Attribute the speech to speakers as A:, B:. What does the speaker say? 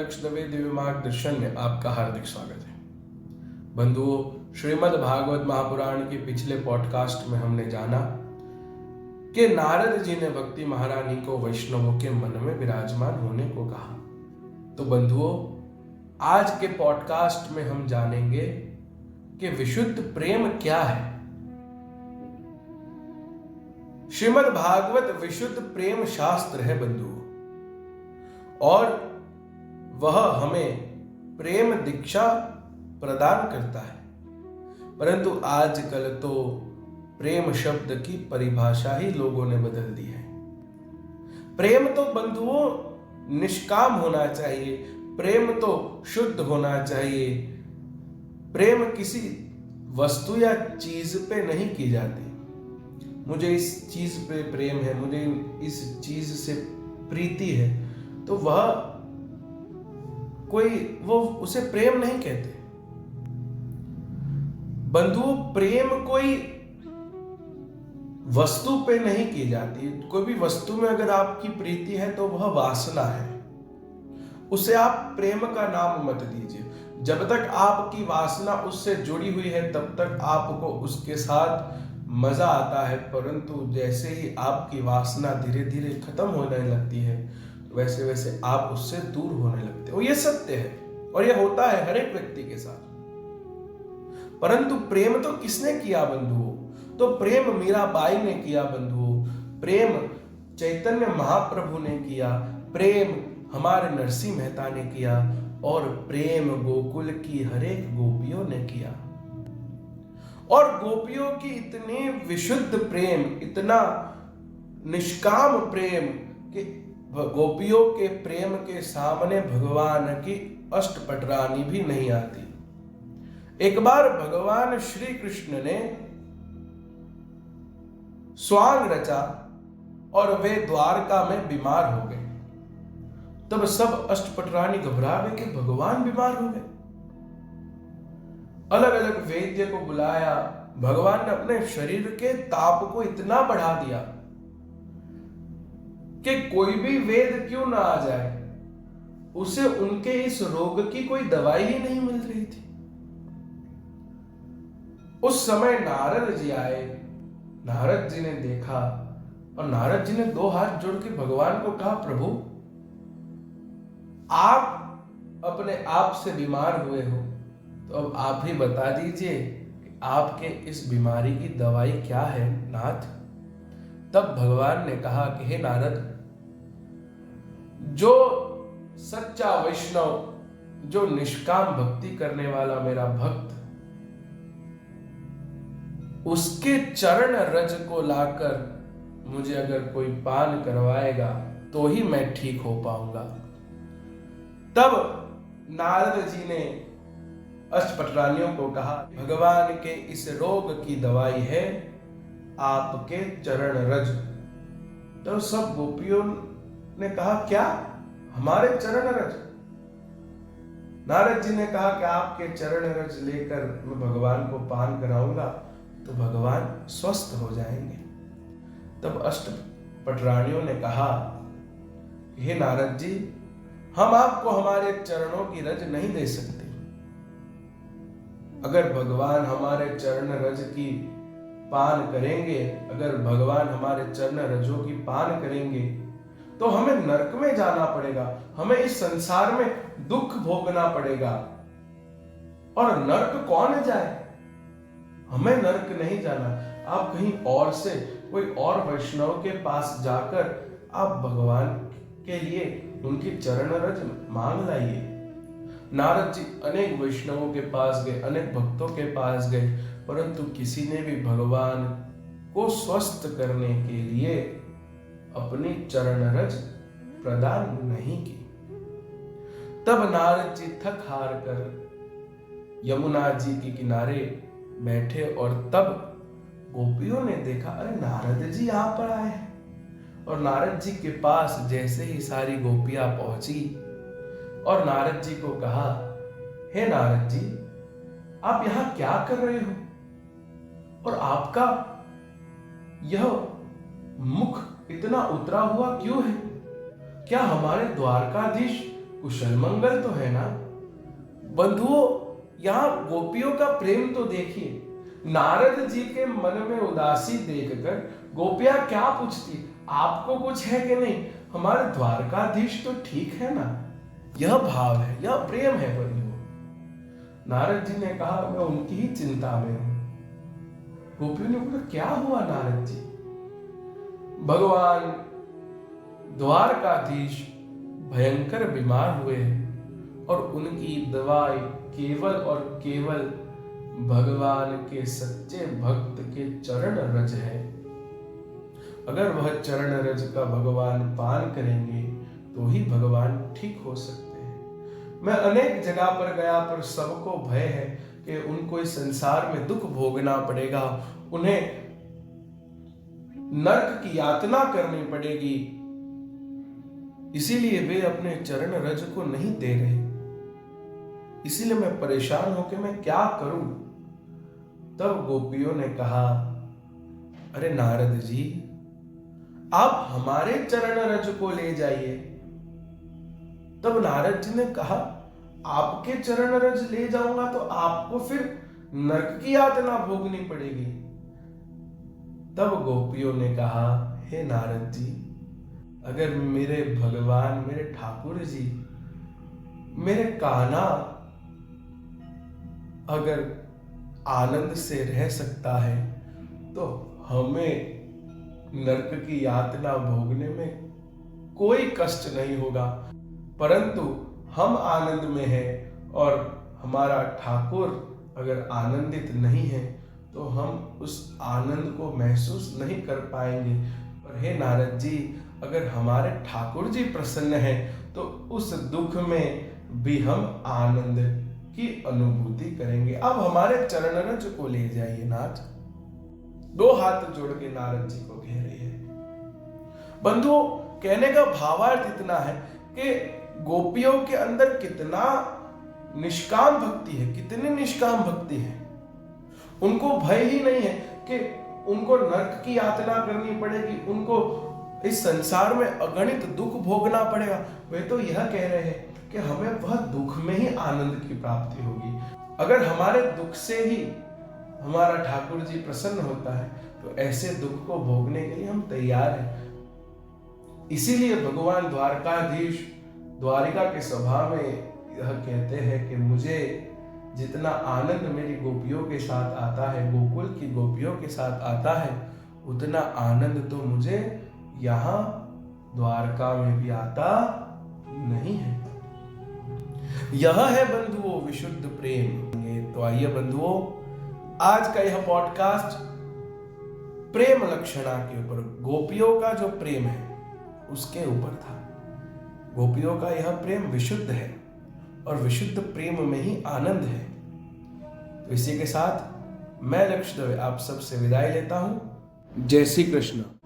A: लक्षद्रव्य दिव्य मार्गदर्शन में आपका हार्दिक स्वागत है। बंधुओं, श्रीमद् भागवत महापुराण के पिछले पॉडकास्ट में हमने जाना कि नारद जी ने भक्ति महारानी को वैष्णवों के मन में विराजमान होने को कहा। तो बंधुओं, आज के पॉडकास्ट में हम जानेंगे कि विशुद्ध प्रेम क्या है। श्रीमद् भागवत विशुद्ध प्रेम शास्त्र है बंधुओं, और वह हमें प्रेम दीक्षा प्रदान करता है। परंतु आजकल तो प्रेम शब्द की परिभाषा ही लोगों ने बदल दी है। प्रेम तो बंधुओं निष्काम होना चाहिए, प्रेम तो शुद्ध होना चाहिए। प्रेम किसी वस्तु या चीज पे नहीं की जाती। मुझे इस चीज पे प्रेम है, मुझे इस चीज से प्रीति है, तो वो उसे प्रेम नहीं कहते। बंधुओं, प्रेम कोई वस्तु पे नहीं की जाती। कोई भी वस्तु में अगर आपकी प्रीति है तो वह वासना है, उसे आप प्रेम का नाम मत दीजिए। जब तक आपकी वासना उससे जुड़ी हुई है तब तक आपको उसके साथ मजा आता है, परंतु जैसे ही आपकी वासना धीरे धीरे खत्म होने लगती है वैसे वैसे आप उससे दूर होने लगते हो। ये सत्य है और यह होता है हर एक व्यक्ति के साथ। परंतु प्रेम तो किसने किया बंधुओं? तो प्रेम मीराबाई ने किया बंधुओं, प्रेम चैतन्य महाप्रभु ने किया, प्रेम हमारे नरसिंह मेहता ने किया, और प्रेम गोकुल की हर एक गोपियों ने किया। और गोपियों की इतनी विशुद्ध प्रेम, इतना निष्काम प्रेम कि गोपियों के प्रेम के सामने भगवान की अष्टपटरानी भी नहीं आती। एक बार भगवान श्री कृष्ण ने स्वांग रचा और वे द्वारका में बीमार हो गए। तब सब अष्टपटरानी घबरा गए कि भगवान बीमार हो गए। अलग अलग वैद्य को बुलाया। भगवान ने अपने शरीर के ताप को इतना बढ़ा दिया कि कोई भी वेद क्यों ना आ जाए, उसे उनके इस रोग की कोई दवाई ही नहीं मिल रही थी। उस समय नारद जी आए। नारद जी ने देखा और नारद जी ने दो हाथ जोड़ के भगवान को कहा, प्रभु आप अपने आप से बीमार हुए हो, तो अब आप ही बता दीजिए कि आपके इस बीमारी की दवाई क्या है नाथ। तब भगवान ने कहा कि हे नारद, जो सच्चा वैष्णव, जो निष्काम भक्ति करने वाला मेरा भक्त, उसके चरण रज को लाकर मुझे अगर कोई पान करवाएगा तो ही मैं ठीक हो पाऊंगा। तब नारद जी ने अष्टपटरानियों को कहा, भगवान के इस रोग की दवाई है आपके चरण रज। तो सब गोपियों ने कहा, क्या हमारे चरण रज? नारद जी ने कहा कि आपके चरण रज लेकर मैं भगवान को पान कराऊंगा तो भगवान स्वस्थ हो जाएंगे। तब अष्टपटरानियों ने कहा, हे नारद जी, हम आपको हमारे चरणों की रज नहीं दे सकते। अगर भगवान हमारे चरण रज की पान करेंगे, अगर भगवान हमारे चरण रजों की पान करेंगे तो हमें नरक में जाना पड़ेगा, हमें इस संसार में दुख भोगना पड़ेगा। और नरक कौन जाए? हमें नरक नहीं जाना। आप कहीं और से कोई और वैष्णव के पास जाकर आप भगवान के लिए उनके चरण रज मांग लाइए। नारद जी अनेक वैष्णवों के पास गए, अनेक भक्तों के पास गए, परंतु किसी ने भी भगवान को स्वस्थ करने के लिए अपनी चरण रज प्रदान नहीं की। तब नारद जी थक हार कर यमुना जी के किनारे बैठे और तब गोपियों ने देखा, अरे नारद जी यहां पर आए हैं। और नारद जी के पास जैसे ही सारी गोपियां पहुंची और नारद जी को कहा, हे नारद जी, आप यहां क्या कर रहे हो और आपका यह मुख इतना उतरा हुआ क्यों है? क्या हमारे द्वारकाधीश कुशल मंगल तो है ना। बंधुओं, यहाँ गोपियों का प्रेम तो देखिए। नारद जी के मन में उदासी देखकर गोपियां क्या पूछती, आपको कुछ है कि नहीं, हमारे द्वारकाधीश तो ठीक है ना। यह भाव है, यह प्रेम है बंधुओं। नारद जी ने कहा, मैं उनकी ही चिंता में हूं। गोपियों ने बोला, क्या हुआ नारद जी? भगवान द्वारकाधीश भयंकर बीमार हुए और उनकी दवाई केवल और केवल भगवान के सच्चे भक्त के चरण रज है। अगर वह चरण रज का भगवान पान करेंगे तो ही भगवान ठीक हो सकते हैं। मैं अनेक जगह पर गया, पर सबको भय है कि उनको इस संसार में दुख भोगना पड़ेगा, उन्हें नरक की यातना करनी पड़ेगी, इसीलिए वे अपने चरण रज को नहीं दे रहे। इसीलिए मैं परेशान हूं कि मैं क्या करूं। तब गोपियों ने कहा, अरे नारद जी, आप हमारे चरण रज को ले जाइए। तब नारद जी ने कहा, आपके चरण रज ले जाऊंगा तो आपको फिर नरक की यातना भोगनी पड़ेगी। तब गोपियों ने कहा, हे नारद जी, अगर मेरे भगवान, मेरे ठाकुर जी, मेरे कान्हा अगर आनंद से रह सकता है तो हमें नरक की यातना भोगने में कोई कष्ट नहीं होगा। परंतु हम आनंद में हैं और हमारा ठाकुर अगर आनंदित नहीं है तो हम उस आनंद को महसूस नहीं कर पाएंगे। पर हे नारद जी, अगर हमारे ठाकुर जी प्रसन्न हैं तो उस दुख में भी हम आनंद की अनुभूति करेंगे। अब हमारे चरण रज को ले जाइए नाथ। दो हाथ जोड़ के नारद जी को कह रही है। बंधुओं, कहने का भावार्थ इतना है कि गोपियों के अंदर कितना निष्काम भक्ति है, कितनी निष्काम भक्ति है। उनको भय ही नहीं है कि उनको नरक की यातना करनी पड़ेगी, उनको इस संसार में अगणित दुख भोगना पड़ेगा। वे तो यह कह रहे हैं कि हमें वह दुख में ही आनंद की प्राप्ति होगी। अगर हमारे दुख से ही हमारा ठाकुर जी प्रसन्न होता है तो ऐसे दुख को भोगने के लिए हम तैयार हैं। इसीलिए भगवान द्वारकाधीश द्वारिका के सभा में यह कहते हैं कि मुझे जितना आनंद मेरी गोपियों के साथ आता है, गोकुल की गोपियों के साथ आता है, उतना आनंद तो मुझे यहाँ द्वारका में भी आता नहीं है। यह है बंधुओं विशुद्ध प्रेम। तो आइए बंधुओं, आज का यह पॉडकास्ट प्रेम लक्षणा के ऊपर, गोपियों का जो प्रेम है उसके ऊपर था। गोपियों का यह प्रेम विशुद्ध है और विशुद्ध प्रेम में ही आनंद है। तो इसी के साथ मैं लक्ष्य आप सबसे विदाई लेता हूं। जय श्री कृष्ण।